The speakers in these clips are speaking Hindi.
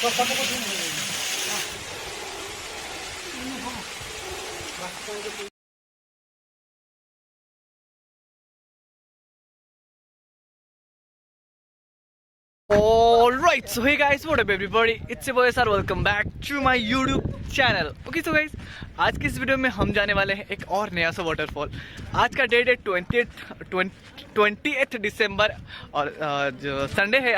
Alright, so hey guys, what up everybody? It's your boy sir, welcome back to my YouTube channel. Okay, so guys, आज की इस वीडियो में हम जाने वाले हैं एक और नया सा वाटरफॉल। आज का डेट है 20th दिसंबर और जो संडे है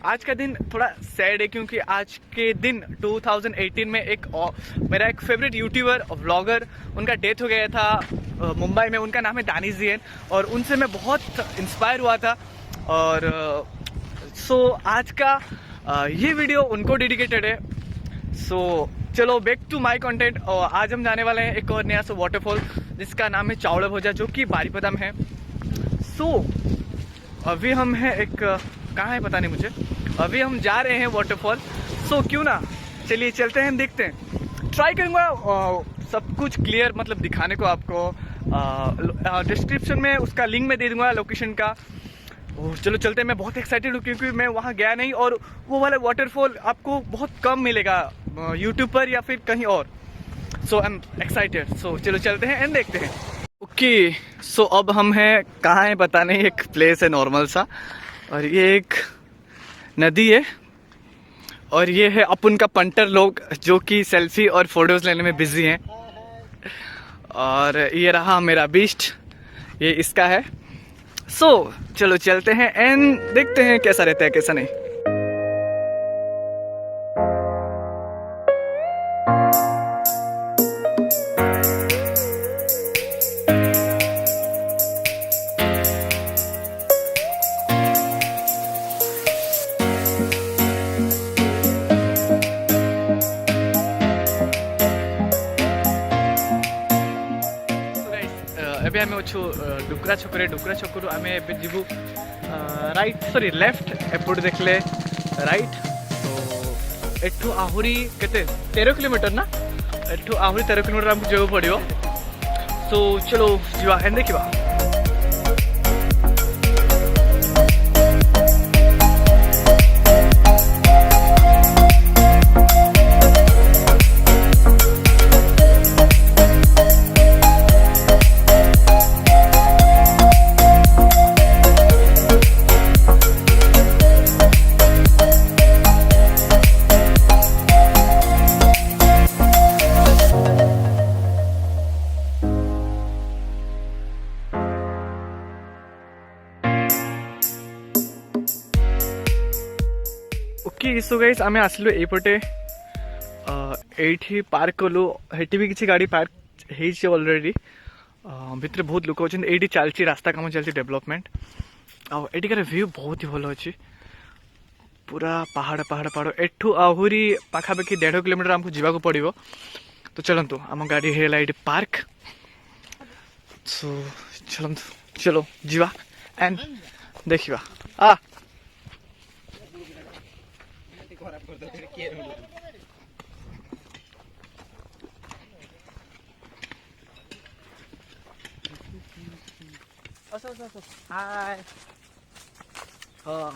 आज का दिन थोड़ा सैड है क्योंकि आज के दिन 2018 में मेरा एक फेवरेट यूट्यूबर और व्लॉगर उनका डेथ हो गया था मुंबई में। उनका नाम है दानिश ज़ैन और उनसे मैं बहुत इंस्पायर हुआ था और आज का ये वीडियो उनको डेडिकेटेड है। चलो बैक टू माय कंटेंट। और आज हम जाने वाले हैं एक और नया सा वाटरफॉल जिसका नाम है चावड़ा भोजा, जो कि बारीपदा में है। अभी हम हैं कहाँ है पता नहीं मुझे। अभी हम जा रहे हैं वाटरफॉल। क्यों ना चलिए चलते हैं, देखते हैं। ट्राई करूँगा सब कुछ क्लियर मतलब दिखाने को आपको। डिस्क्रिप्शन में उसका लिंक मैं दे दूँगा लोकेशन का। चलो चलते हैं। मैं बहुत एक्साइटेड हूँ क्योंकि मैं वहाँ गया नहीं और वो वाला वाटरफॉल आपको बहुत कम मिलेगा यूट्यूब पर या फिर कहीं और। I am excited. चलो चलते हैं एंड देखते हैं। ओके, अब हम हैं कहाँ हैं पता नहीं। एक प्लेस है नॉर्मल सा और ये एक नदी है और ये है अपन का पंटर लोग जो कि सेल्फी और फोटोज लेने में बिजी हैं। और ये रहा मेरा बीस्ट, ये इसका है। चलो चलते हैं एंड देखते हैं कैसा रहता है कैसा नहीं। ଏବେ ଆମେ ଅଛୁ ଡୁକରା ଛକରୁ ଆମେ ଏବେ ଯିବୁ लेफ्ट एपट देखले राइट। एठू आहुरी केते 13 किलोमीटर ना, एठू आहुरी 13 किलोमीटर हमको जाऊ पड़ियो। चलो जीवा एंड देखिबा। ओके, गाइस आमे आसलु एपटे एठी पार्क कलु। हेटी भी किसी गाड़ी पार्क हेइछ ऑलरेडी। भितर बहुत लोक अछन। एठी चलची रास्ता काम चलची डेवलपमेंट। आ एठिकार व्यू बहुत ही भलो अछि। पूरा पहाड़ एठू आहुरी पाखापाखि 1.5 किलोमीटर हमको जीवा को पड़िबो। तो चलंतु आम गाड़ी हेला एठी पार्क। चलो जीवा एंड देखिबा। हाय। हाँ,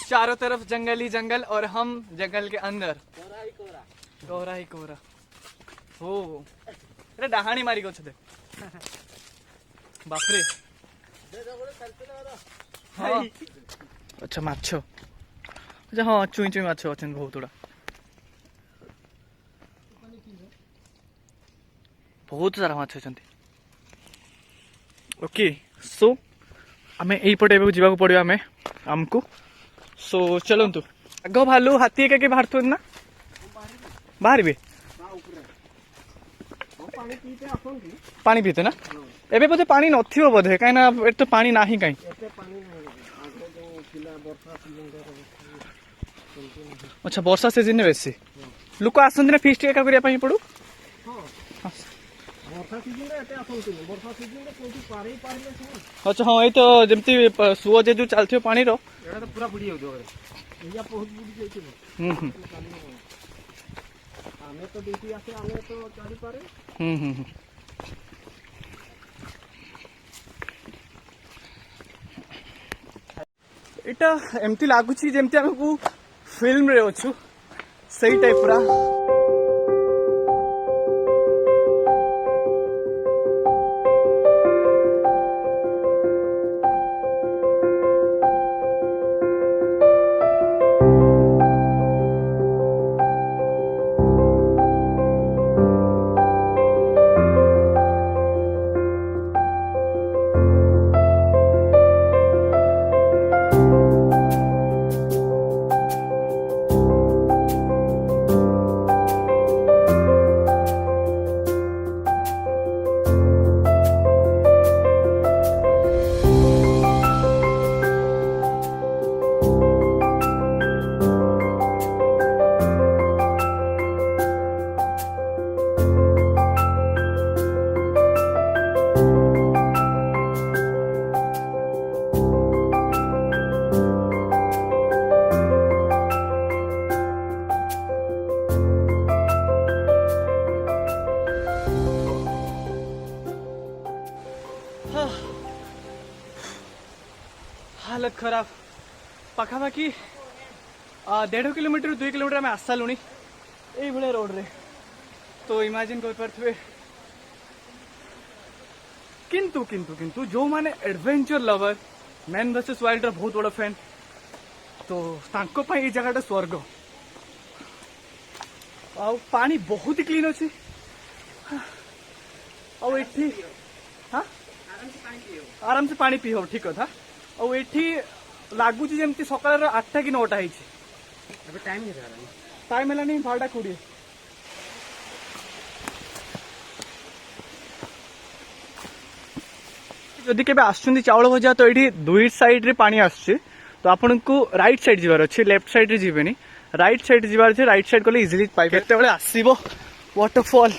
चारों तरफ जंगल ही जंगल और हम जंगल के अंदर। कोहरा ही कोहरा हो। अरे डहाणी मारी गो छे बापरे। हाँ अच्छा माछ। अच्छा हाँ चुई माछ अच्छे बहुत गुड़ा, बहुत सारा माछ अच्छा। ओके, आमे एपटे जावाक पड़ो आमे आमको। चलतु आग भालू हाथी के बाहर ना बाहर पानी पीते ना। एबे बोधे पानी नथिबो बोधे कहीं तो पानी नाही कहीं। अच्छा वर्षा सीजन में बेसी लोक आसती ना फिस्ट एका करने पड़ू। अच्छा हाँ ये तो जमती सुओ जे चलती पानी रो पूरा बुड़ी एटा एमती लगुच जमती आमको फिल्म रे अच्छु सही टाइप पूरा। हालत खराब पाखापाखि 1.5 किलोमीटर 2 किलोमीटर आम आस सारूँ ये रोड रे तो इमेजिन कर पारे। किंतु किंतु किंतु जो माने adventure lover man versus wild रा बहुत बड़ा फैन तो तांको पाई ये जगह स्वर्ग। आ पानी बहुत ही क्लीन अच्छी आराम से पानी पी हो ठीक कथा। और एठी लगुच जमी सकाल 8टा कि 9टा टाइम है 12टा 20। जदि केबे आसुंदी चावल भजा तो ये दुई साइड रे पानी आसुची तो आपन को राइट साइड जीवार अच्छे लेफ्ट साइड रे जीवेनी राइट साइड जीवार अच्छे राइट साइड गले इजिली पाइबे केते बेले आसीबो waterfall.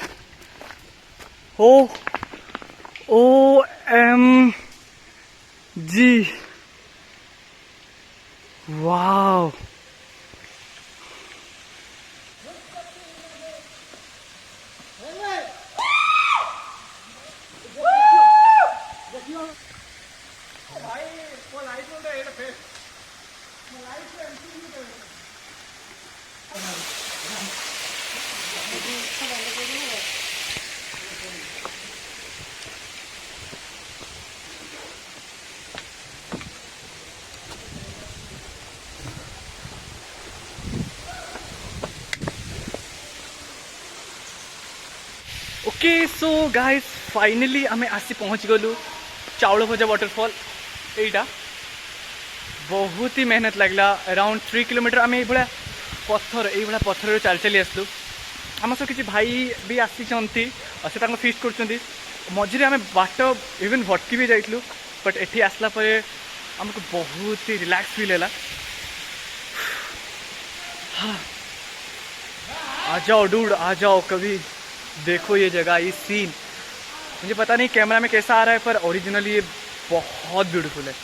O O M G wow okay so guys finally आम आसी पहुँच गलु चाउल भजा वाटरफॉल। एटा बहुत ही मेहनत लगला अराउंड 3 किलोमीटर आम ये पत्थर ये पत्थर चल चली आसलु। आम सब किसी भाई भी आसी से फिस्ट कर मझे आम बाट इवन भटकी भी जाइलु बट एठी आसला परे हमको बहुत ही रिलैक्स फील है। आ जाओ डूड आ जाओ कभी देखो ये जगह ये सीन। मुझे पता नहीं कैमरा में कैसा आ रहा है पर ओरिजिनली ये बहुत ब्यूटीफुल है।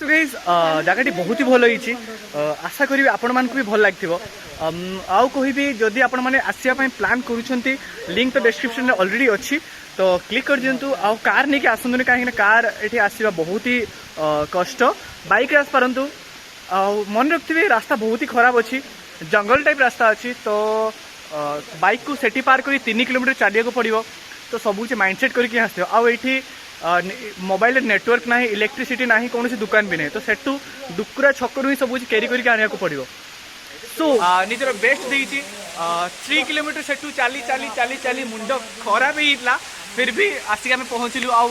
तो गाइस जगह बहुत ही भल होती आशा करी आपण मानक भी भल लगे आउ कहि जदि आपण मैंने आसवाई प्लां कर लिंक तो डिस्क्रिप्शन में ऑलरेडी अच्छी तो क्लिक कर दिंतु आउ कार नहीं आसतुनि कहीं कार ये आसवा बहुत ही कष्ट बाइक आस पारंतु मन रखिए रास्ता बहुत ही खराब अच्छी जंगल टाइप रास्ता अच्छी तो बाइक को सेठी पार कर 3 किलोमीटर चलिया को पड़ो तो सब माइंडसेट करके आसो आठी मोबाइल नेटवर्क ना इलेक्ट्रिसिटी ना कौन दुकान भी नहीं तो सेठू डुकुरा छकरू ही सब कैरी करके आने को पड़ो सो निजर बेस्ट देती 3 किलोमीटर सेठू चली चली चली चली मुंड खराब होता फिर भी आसिक आम पहुँचलु आउ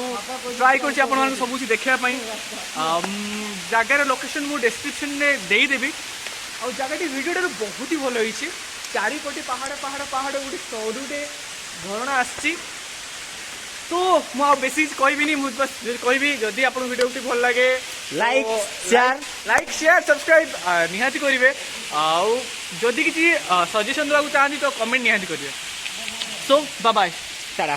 ट्राए कर सब देखापी जगार लोकेशन मुझे डिस्क्रिप्शन में देदेवी आ जगह भिडियो बहुत ही भल होती चारिपटे पहाड़ पहाड़ पहाड़ गोटे सरुटे झरणा आसी तो मुझे बेसी कहबी बस कहबी जदि आप वीडियो भल लगे लाइक शेयर सब्सक्राइब निहाती करेंगे आदि किसी सजेशन देवाक चाहती तो कमेंट निहाती करेंगे सो बाय बाय टाटा।